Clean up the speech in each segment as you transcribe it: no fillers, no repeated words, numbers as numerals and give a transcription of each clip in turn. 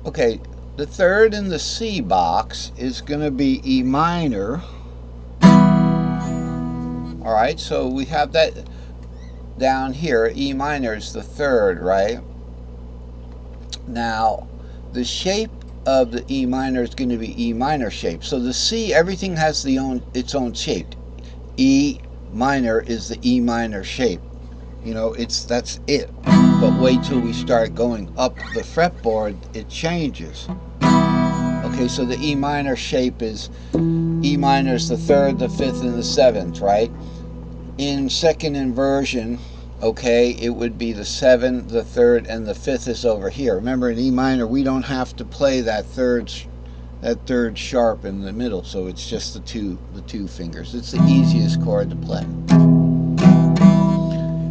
Okay, the third in the C box is going to be E minor. All right, so we have that down here. E minor is the third, right? Now, the shape of the E minor is going to be E minor shape. So the C, everything has its own shape. E minor is the E minor shape. You know, that's it. But wait till we start going up the fretboard, it changes. Okay, so the E minor shape is E minor is the third, the fifth, and the seventh, right? In second inversion, okay, it would be the seventh, the third, and the fifth is over here. Remember, in E minor, we don't have to play that third sharp in the middle, so it's just the two fingers. It's the easiest chord to play.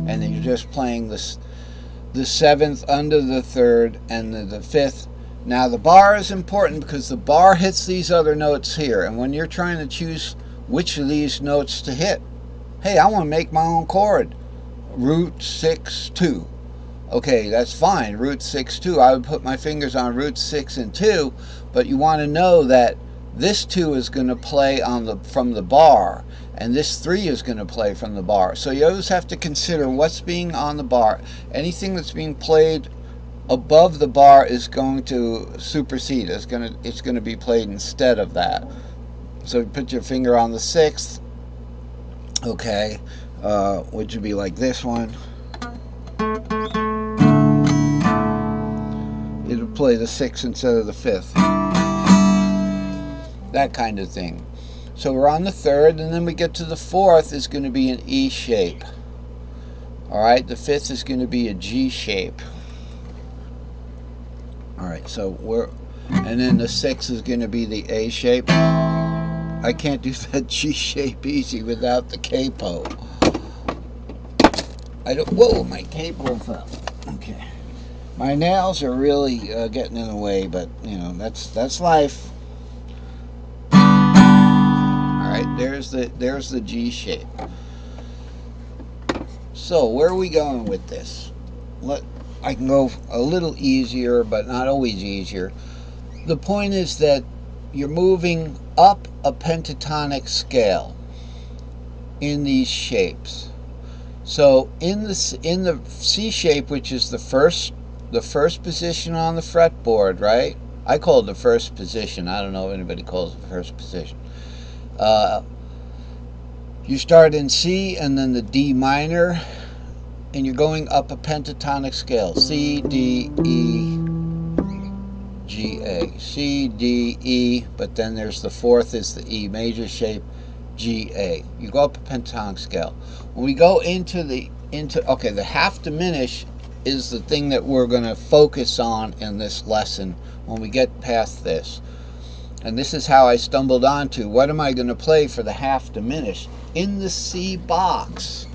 And then you're just playing the seventh under the third and the fifth. Now the bar is important because the bar hits these other notes here, and when you're trying to choose which of these notes to hit, hey, I want to make my own chord. Root 6, 2. Okay, that's fine. Root 6, 2. I would put my fingers on root 6 and 2, but you want to know that this 2 is going to play from the bar, and this 3 is going to play from the bar. So you always have to consider what's being on the bar. Anything that's being played above the bar is going to supersede. It's going to be played instead of that. So you put your finger on the 6th, okay, which would be like this one. It'll play the 6th instead of the 5th. That kind of thing. So we're on the 3rd, and then we get to the 4th is going to be an E shape. Alright, the 5th is going to be a G shape. Alright, so and then the 6th is going to be the A shape. I can't do that G shape easy without the capo. Whoa, my capo fell. Okay. My nails are really getting in the way, but you know, that's life. Alright, there's the G shape. So where are we going with this? I can go a little easier, but not always easier. The point is that you're moving up a pentatonic scale in these shapes. So in the C shape, which is the first position on the fretboard, right? I call it the first position. I don't know if anybody calls it the first position. You start in C and then the D minor, and you're going up a pentatonic scale. C, D, E, G, A. C, D, E, but then there's the 4th is the E major shape, G, A. You go up a pentatonic scale. When we go into the half diminished is the thing that we're going to focus on in this lesson when we get past this. And this is how I stumbled onto what am I going to play for the half diminished. In the C box.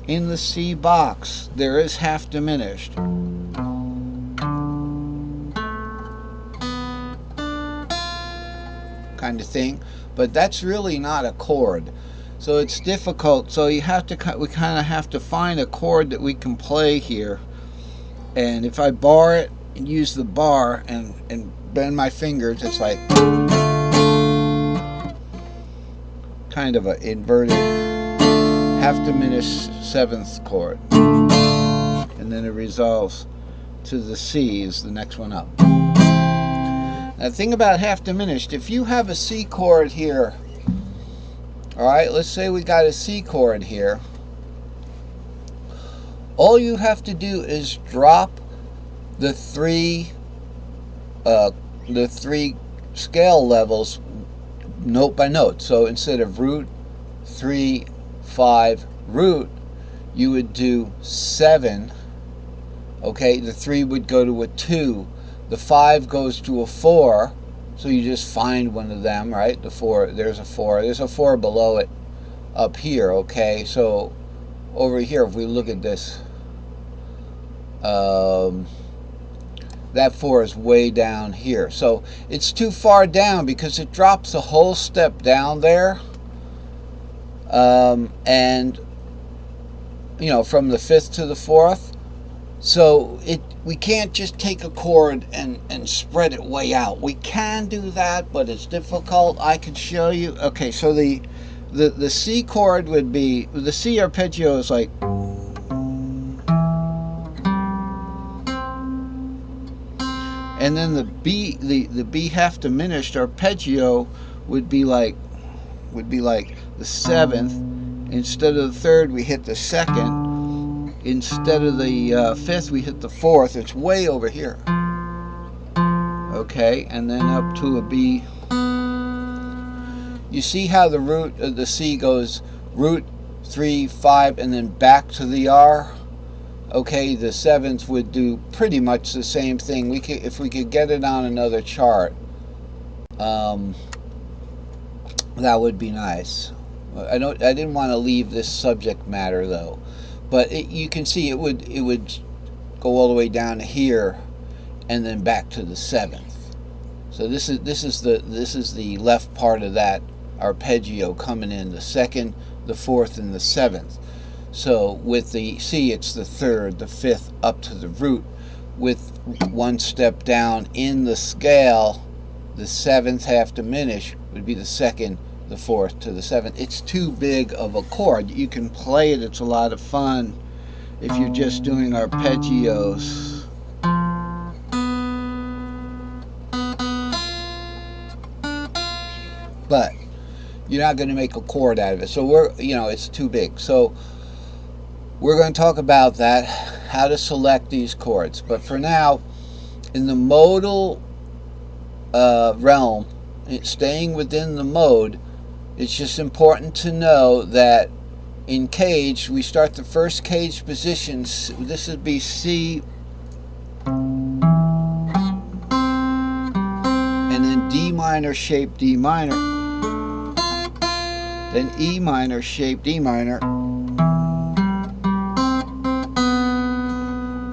In the C box, there is half diminished. Kind of thing. But that's really not a chord. So it's difficult. So we kind of have to find a chord that we can play here. And if I bar it and use the bar and bend my fingers, it's like kind of an inverted half diminished 7th chord, and then it resolves to the C is the next one up. Now the thing about half diminished, if you have a C chord here, alright, let's say we got a C chord here, all you have to do is drop the three scale levels note by note. So instead of root 3, 5, root, you would do 7. Okay, the 3 would go to a 2, the 5 goes to a 4, so you just find one of them, right? The 4, there's a 4 below it up here. Okay, so over here, if we look at this, that 4 is way down here, so it's too far down because it drops a whole step down there. And you know, from the 5th to the 4th, So we can't just take a chord and spread it way out. We can do that, but it's difficult. I could show you. Okay, so the C chord would be, the C arpeggio is like, and then the B half diminished arpeggio would be like the seventh. Instead of the third, we hit the second. Instead of the fifth, we hit the fourth. It's way over here. Okay, and then up to a B. You see how the root of the C goes root 3, 5, and then back to the R? Okay, the seventh would do pretty much the same thing. We could, if we could get it on another chart, that would be nice. I didn't want to leave this subject matter though, but you can see it would go all the way down to here, and then back to the seventh. So this is the left part of that arpeggio coming in, the second, the fourth, and the seventh. So with the C, it's the third, the fifth, up to the root. With one step down in the scale, the seventh half diminished would be the second, the fourth to the seventh. It's too big of a chord. You can play it. It's a lot of fun if you're just doing arpeggios. But you're not going to make a chord out of it. So it's too big. So we're going to talk about that, how to select these chords. But for now, in the modal realm, staying within the mode, it's just important to know that in cage, we start the first cage position. This would be C, and then D minor shape D minor, then E minor shape D minor,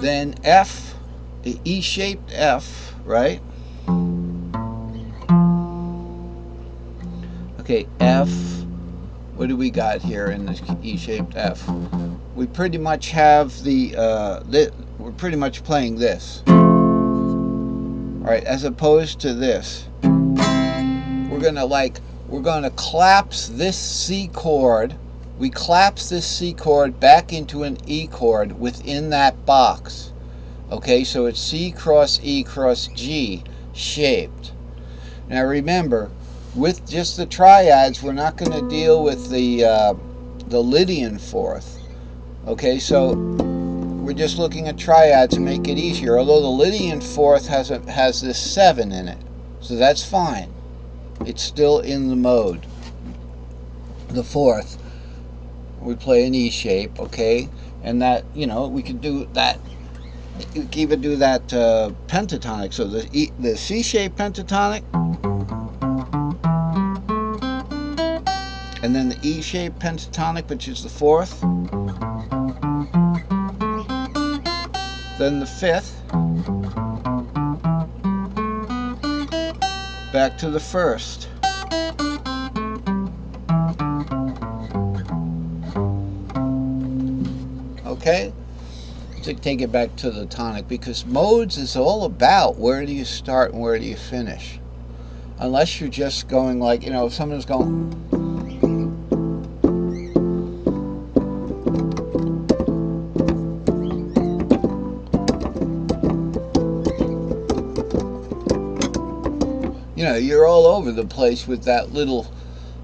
then F, the E-shaped F, right? Okay, F. What do we got here in this E-shaped F? We pretty much have we're pretty much playing this. All right, as opposed to this, we're gonna collapse this C chord. We collapse this C chord back into an E chord within that box. Okay, so it's C cross E cross G shaped. Now remember, with just the triads, we're not going to deal with the Lydian fourth. Okay, so we're just looking at triads to make it easier. Although the Lydian fourth has this 7 in it, so that's fine. It's still in the mode. The fourth, we play an E shape, okay, and that we could do that. You can even do that pentatonic. So the C shape pentatonic, and then the E shape pentatonic, which is the fourth, then the fifth, back to the first. Okay, to take it back to the tonic, because modes is all about where do you start and where do you finish. Unless you're just going like, if someone's going, you're all over the place with that little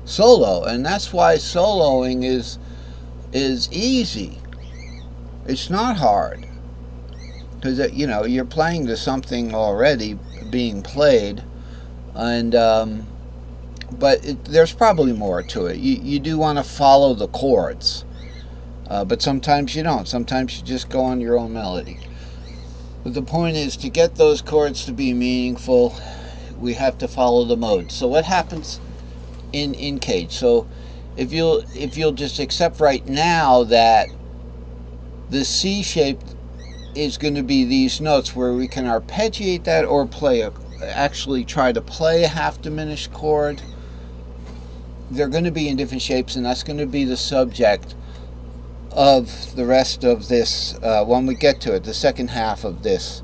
solo, and that's why soloing is easy. It's not hard, because you're playing to something already being played, and but there's probably more to it. You do want to follow the chords, but sometimes you don't. Sometimes you just go on your own melody. But the point is, to get those chords to be meaningful, we have to follow the mode. So what happens in cage? So if you'll just accept right now that the C shape is going to be these notes where we can arpeggiate that or actually try to play a half diminished chord. They're going to be in different shapes, and that's going to be the subject of the rest of this when we get to it, the second half of this